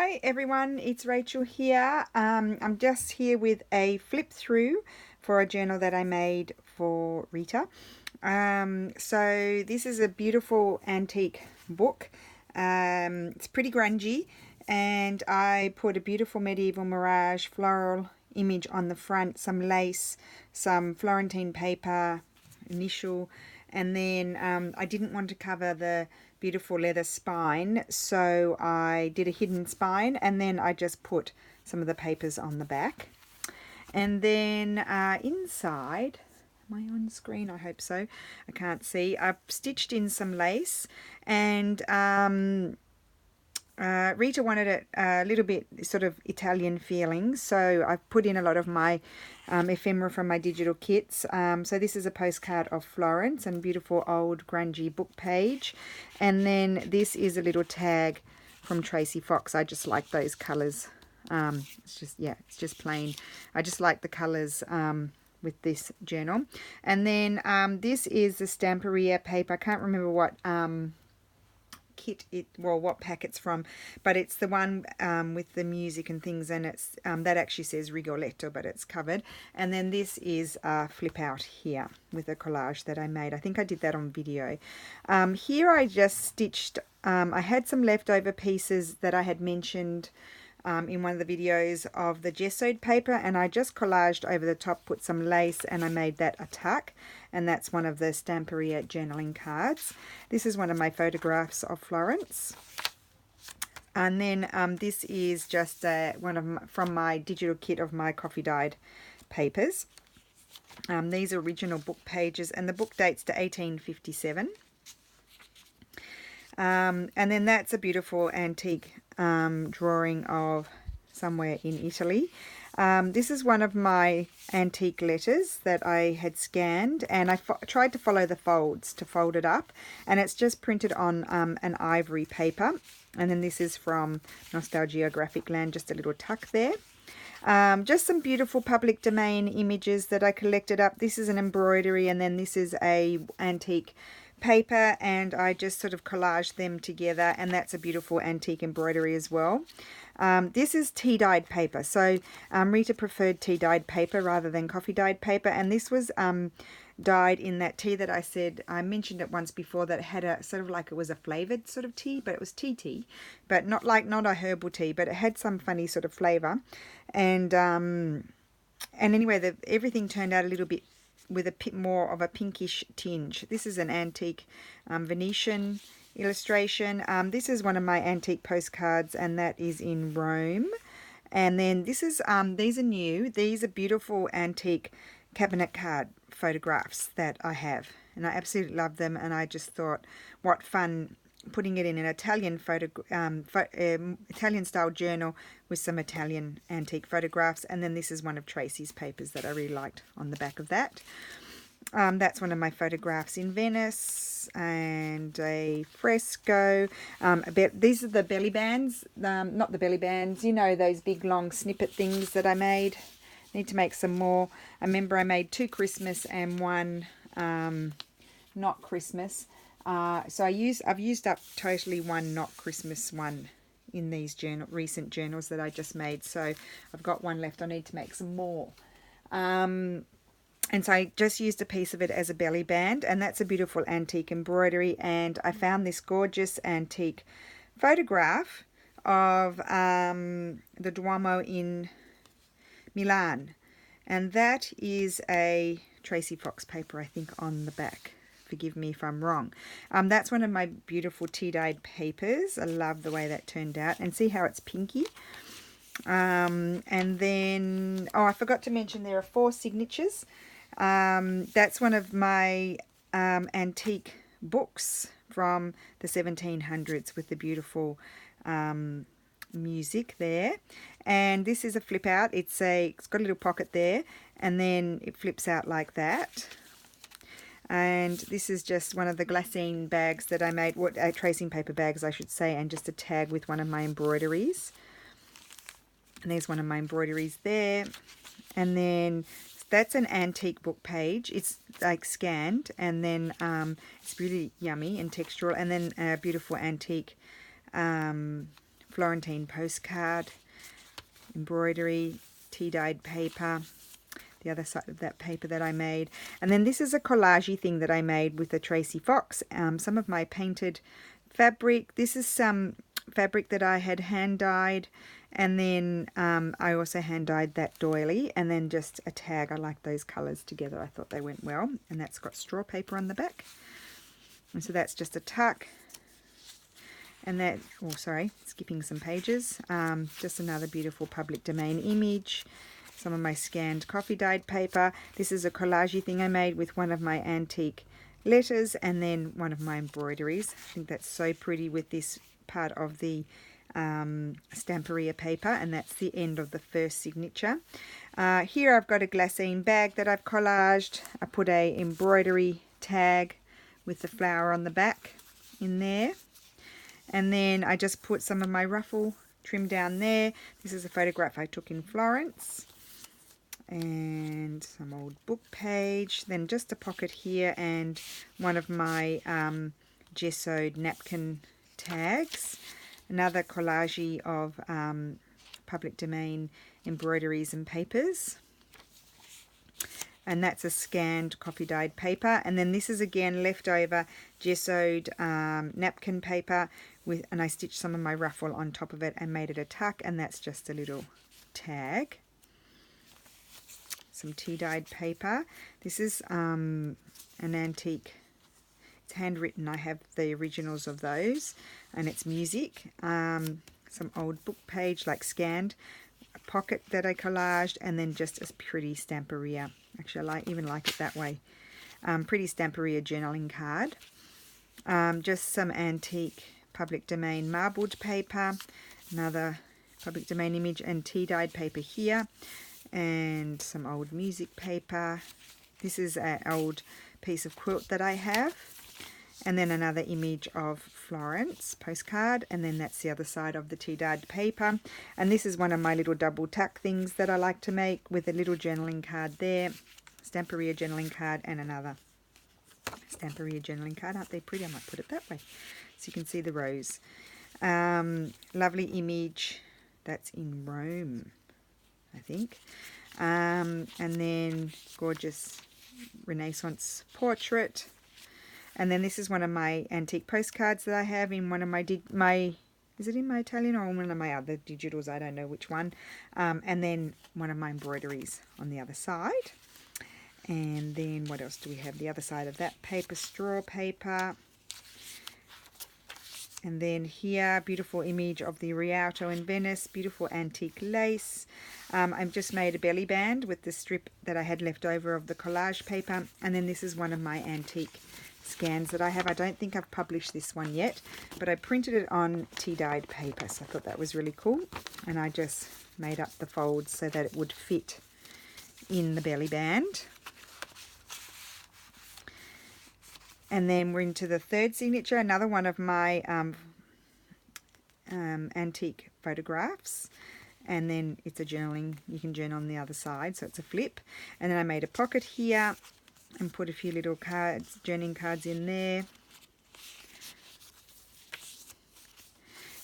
Hi everyone, it's Rachel here. I'm just here with a flip through for a journal that I made for Rita. So this is a beautiful antique book. It's pretty grungy, and I put a beautiful medieval mirage floral image on the front, some lace, some Florentine paper, initial, and then I didn't want to cover the beautiful leather spine, so I did a hidden spine, and then I just put some of the papers on the back. And then inside, am I on screen? I hope so. I can't see. I've stitched in some lace, and Rita wanted it a little bit sort of Italian feeling, so I've put in a lot of my ephemera from my digital kits. So this is a postcard of Florence and beautiful old grungy book page. And then this is a little tag from Tracy Fox. I just like those colours. It's just plain. I just like the colours with this journal. And then this is the Stamperia paper. I can't remember what what pack it's from, but it's the one with the music and things, and it's that actually says Rigoletto, but it's covered. And then this is a flip out here with a collage that I made. I think I did that on video. Here I just stitched, I had some leftover pieces that I had mentioned in one of the videos of the gessoed paper, and I just collaged over the top, put some lace, and I made that a tuck, and that's one of the Stamperia journaling cards. This is one of my photographs of Florence. And then this is just from my digital kit of my coffee dyed papers. These are original book pages, and the book dates to 1857. And then that's a beautiful antique drawing of somewhere in Italy. This is one of my antique letters that I had scanned, and I tried to follow the folds to fold it up, and it's just printed on an ivory paper. And then this is from Nostalgia Graphic Land, just a little tuck there. Just some beautiful public domain images that I collected up. This is an embroidery, and then this is a antique paper, and I just sort of collaged them together, and that's a beautiful antique embroidery as well. This is tea dyed paper, so Rita preferred tea dyed paper rather than coffee dyed paper, and this was dyed in that tea that I mentioned it once before, that had a sort of like, it was a flavored sort of tea, but it was tea, but not a herbal tea, but it had some funny sort of flavor. And anyway, everything turned out a little bit with a bit more of a pinkish tinge. This is an antique Venetian illustration. This is one of my antique postcards, and that is in Rome. And then this is these are new. These are beautiful antique cabinet card photographs that I have, and I absolutely love them. And I just thought, what fun putting it in an Italian Italian style journal with some Italian antique photographs. And then this is one of Tracy's papers that I really liked on the back of that. That's one of my photographs in Venice, and a fresco. These are the belly bands, not the belly bands, you know, those big long snippet things that I made. Need to make some more. I remember I made 2 Christmas and 1 not Christmas. So I've used up totally 1 not Christmas one in these recent journals that I just made. So I've got 1 left. I need to make some more. And so I just used a piece of it as a belly band, and that's a beautiful antique embroidery. And I found this gorgeous antique photograph of the Duomo in Milan, and that is a Tracy Fox paper, I think, on the back. Forgive me if I'm wrong. That's one of my beautiful tea-dyed papers. I love the way that turned out, and see how it's pinky. And then, I forgot to mention there are 4 signatures. That's one of my antique books from the 1700s with the beautiful music there. And this is a flip out. It's got a little pocket there, and then it flips out like that. And this is just one of the glassine bags that I made, tracing paper bags I should say, and just a tag with one of my embroideries. And there's one of my embroideries there. And then that's an antique book page. It's like scanned, and then it's really yummy and textural. And then a beautiful antique Florentine postcard, embroidery, tea-dyed paper, the other side of that paper that I made. And then this is a collagey thing that I made with a Tracy Fox. Some of my painted fabric. This is some fabric that I had hand dyed, and then I also hand dyed that doily, and then just a tag. I like those colours together. I thought they went well, and that's got straw paper on the back. And so that's just a tuck. And that, oh sorry, skipping some pages. Just another beautiful public domain image. Some of my scanned coffee dyed paper. This is a collagey thing I made with one of my antique letters and then one of my embroideries. I think that's so pretty with this part of the Stamperia paper, and that's the end of the first signature. Here I've got a glassine bag that I've collaged. I put a embroidery tag with the flower on the back in there, and then I just put some of my ruffle trim down there. This is a photograph I took in Florence, and some old book page, then just a pocket here and one of my gessoed napkin tags, another collage of public domain embroideries and papers, and that's a scanned coffee dyed paper. And then this is again leftover gessoed napkin paper with, and I stitched some of my ruffle on top of it and made it a tuck, and that's just a little tag. Some tea-dyed paper. This is an antique. It's handwritten. I have the originals of those, and it's music. Some old book page, like scanned, a pocket that I collaged, and then just a pretty Stamperia. Actually, I even like it that way. Pretty Stamperia journaling card. Just some antique public domain marbled paper. Another public domain image and tea-dyed paper here. And some old music paper. This is an old piece of quilt that I have, and then another image of Florence postcard, and then that's the other side of the tea-dyed paper. And this is one of my little double tuck things that I like to make, with a little journaling card there, Stamperia journaling card, and another Stamperia journaling card. Aren't they pretty? I might put it that way so you can see the rows. Lovely image that's in Rome, I think. And then gorgeous Renaissance portrait. And then this is one of my antique postcards that I have in one of my is it in my Italian or one of my other digitals? I don't know which one. And then one of my embroideries on the other side. And then what else do we have? The other side of that paper, straw paper. And then here, beautiful image of the Rialto in Venice, beautiful antique lace. I've just made a belly band with the strip that I had left over of the collage paper. And then this is one of my antique scans that I have. I don't think I've published this one yet, but I printed it on tea-dyed paper, so I thought that was really cool. And I just made up the folds so that it would fit in the belly band. And then we're into the third signature, another one of my antique photographs. And then it's a journaling, you can journal on the other side, so it's a flip. And then I made a pocket here and put a few little cards, journaling cards in there.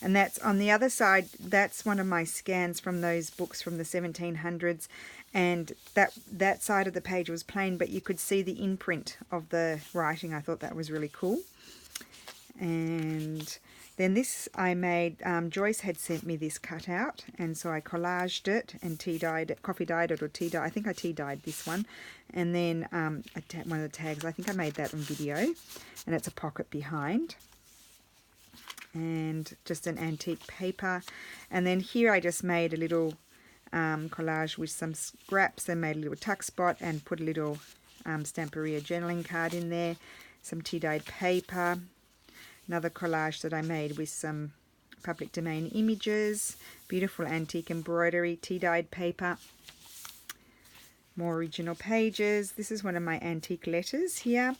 And that's on the other side, that's one of my scans from those books from the 1700s. And that side of the page was plain, but you could see the imprint of the writing. I thought that was really cool. And then this I made, Joyce had sent me this cutout, and so I collaged it and tea-dyed it, coffee-dyed it or tea-dyed. I think I tea-dyed this one. And then one of the tags, I think I made that on video, and it's a pocket behind. And just an antique paper. And then here I just made a little collage with some scraps and made a little tuck spot and put a little Stamperia journaling card in there, some tea-dyed paper, another collage that I made with some public domain images, beautiful antique embroidery, tea-dyed paper, more original pages. This is one of my antique letters here,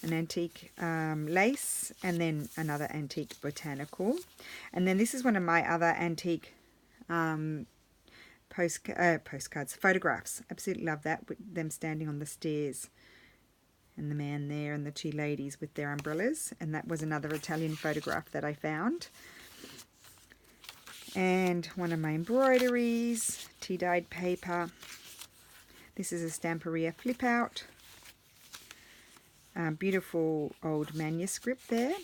an antique lace, and then another antique botanical. And then this is one of my other antique postcards, photographs. Absolutely love that, with them standing on the stairs and the man there and the two ladies with their umbrellas. And that was another Italian photograph that I found. And one of my embroideries, tea-dyed paper. This is a Stamperia flip out. Beautiful old manuscript there.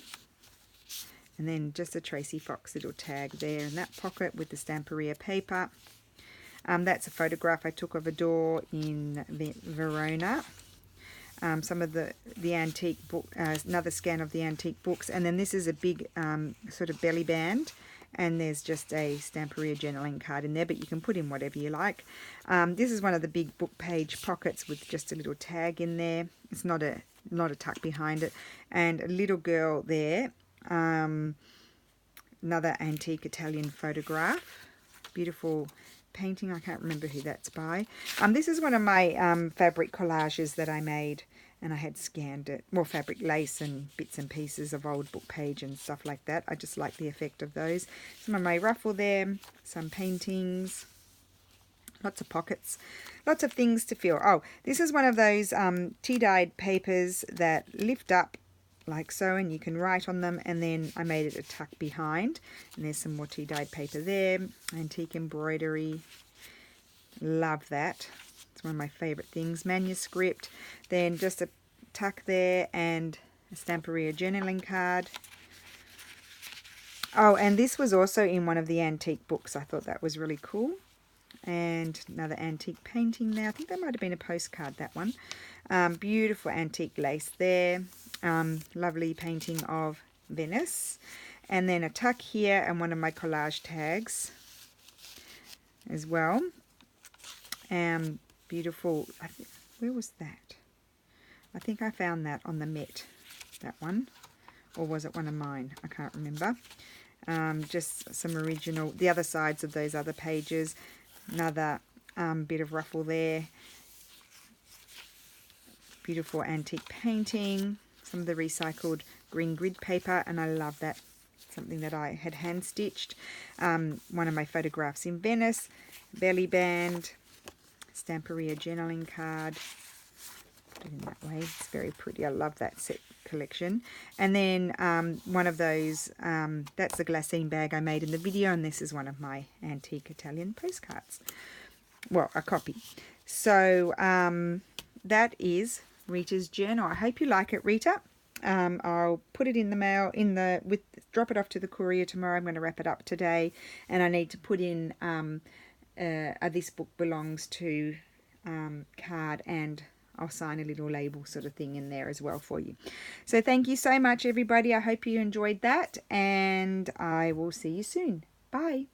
And then just a Tracy Fox little tag there in that pocket with the Stamperia paper. That's a photograph I took of a door in Verona. Some of the antique book, another scan of the antique books. And then this is a big sort of belly band. And there's just a Stamperia journaling card in there, but you can put in whatever you like. This is one of the big book page pockets with just a little tag in there. It's not a tuck behind it. And a little girl there. Another antique Italian photograph. Beautiful painting. I can't remember who that's by. This is one of my fabric collages that I made, and I had scanned it. More fabric lace and bits and pieces of old book page and stuff like that. I just like the effect of those. Some of my ruffle there. Some paintings. Lots of pockets. Lots of things to fill. Oh, this is one of those tea-dyed papers that lift up like so, and you can write on them, and then I made it a tuck behind, and there's some more tea-dyed paper there. Antique embroidery. Love that. It's one of my favorite things. Manuscript. Then just a tuck there and a Stamperia journaling card. Oh, and this was also in one of the antique books. I thought that was really cool. And another antique painting there. I think that might have been a postcard, that one. Beautiful antique lace there. Lovely painting of Venice. And then a tuck here and one of my collage tags as well. Beautiful. Where was that? I think I found that on the Met, that one. Or was it one of mine? I can't remember. Just some original, the other sides of those other pages. Another bit of ruffle there. Beautiful antique painting. Some of the recycled green grid paper, and I love that. Something that I had hand stitched. One of my photographs in Venice. Belly band. Stamperia journaling card. Put it in that way. It's very pretty. I love that set collection. And then one of those, that's the glassine bag I made in the video, and this is one of my antique Italian postcards. Well, a copy. So that is Rita's journal. I hope you like it, Rita. I'll put it in the mail, drop it off to the courier tomorrow. I'm going to wrap it up today, and I need to put in this book belongs to card, and I'll sign a little label sort of thing in there as well for you. So thank you so much, everybody. I hope you enjoyed that, and I will see you soon. Bye.